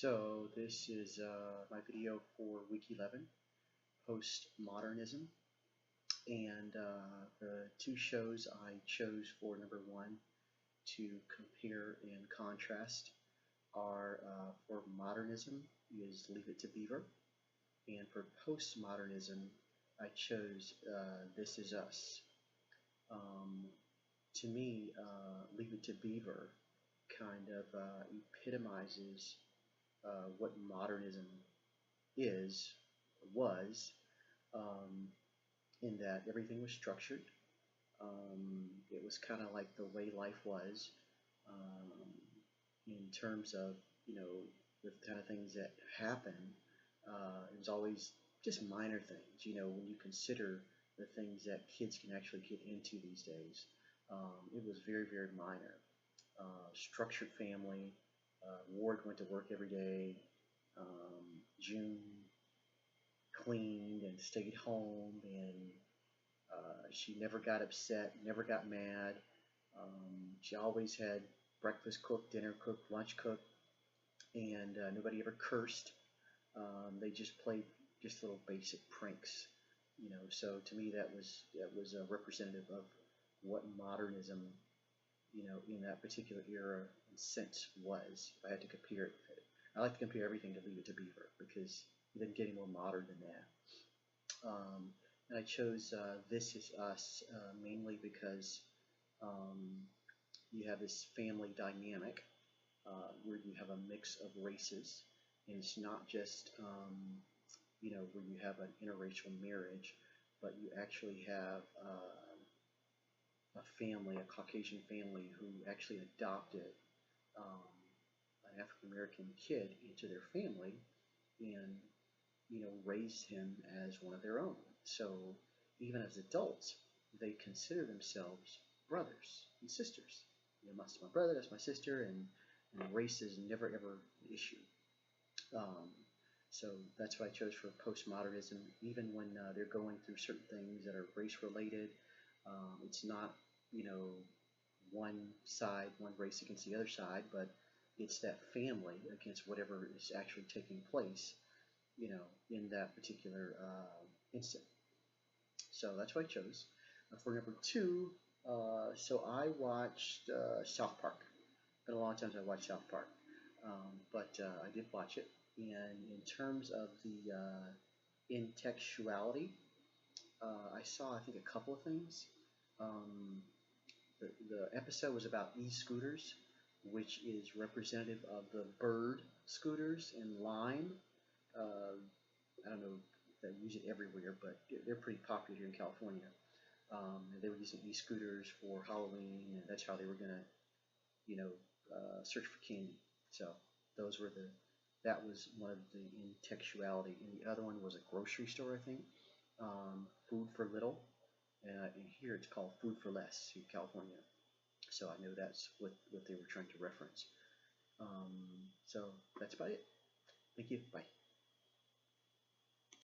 So this is my video for week 11, Postmodernism, and the two shows I chose for number one to compare and contrast are for modernism is Leave It to Beaver, and for postmodernism I chose This Is Us. To me, Leave It to Beaver kind of epitomizes what modernism was, in that everything was structured. It was kind of like the way life was, um, in terms of, the kind of things that happen. It was always just minor things, when you consider the things that kids can actually get into these days. It was very, very minor. Structured family. Ward went to work every day. June cleaned and stayed home, and she never got upset, never got mad. She always had breakfast cooked, dinner cooked, lunch cooked, and nobody ever cursed. They just played just little basic pranks, So to me, that was a representative of what modernism, in that particular era and sense was. If I had to compare it, I like to compare everything to Leave It to Beaver because it didn't get any more modern than that. And I chose This Is Us mainly because you have this family dynamic where you have a mix of races, and it's not just where you have an interracial marriage, but you actually have a family, a Caucasian family, who actually adopted an African American kid into their family and raised him as one of their own. So even as adults, they consider themselves brothers and sisters. That's my brother, that's my sister, and race is never ever an issue. So that's what I chose for postmodernism. Even when they're going through certain things that are race related, it's not one side, one race against the other side, but it's that family against whatever is actually taking place, in that particular instant. So that's what I chose. For number two, so I watched South Park. It's been a long time since I watched South Park, but I did watch it. And in terms of the intextuality, I saw, I think, a couple of things. The episode was about e-scooters, which is representative of the Bird scooters in Lime. I don't know if they use it everywhere, but they're pretty popular here in California. And they were using e-scooters for Halloween, and that's how they were gonna, search for candy. So that was one of the intextuality, and the other one was a grocery store, I think. Food for Little, and here it's called Food for Less in California. So I know that's what they were trying to reference. So that's about it. Thank you. Bye.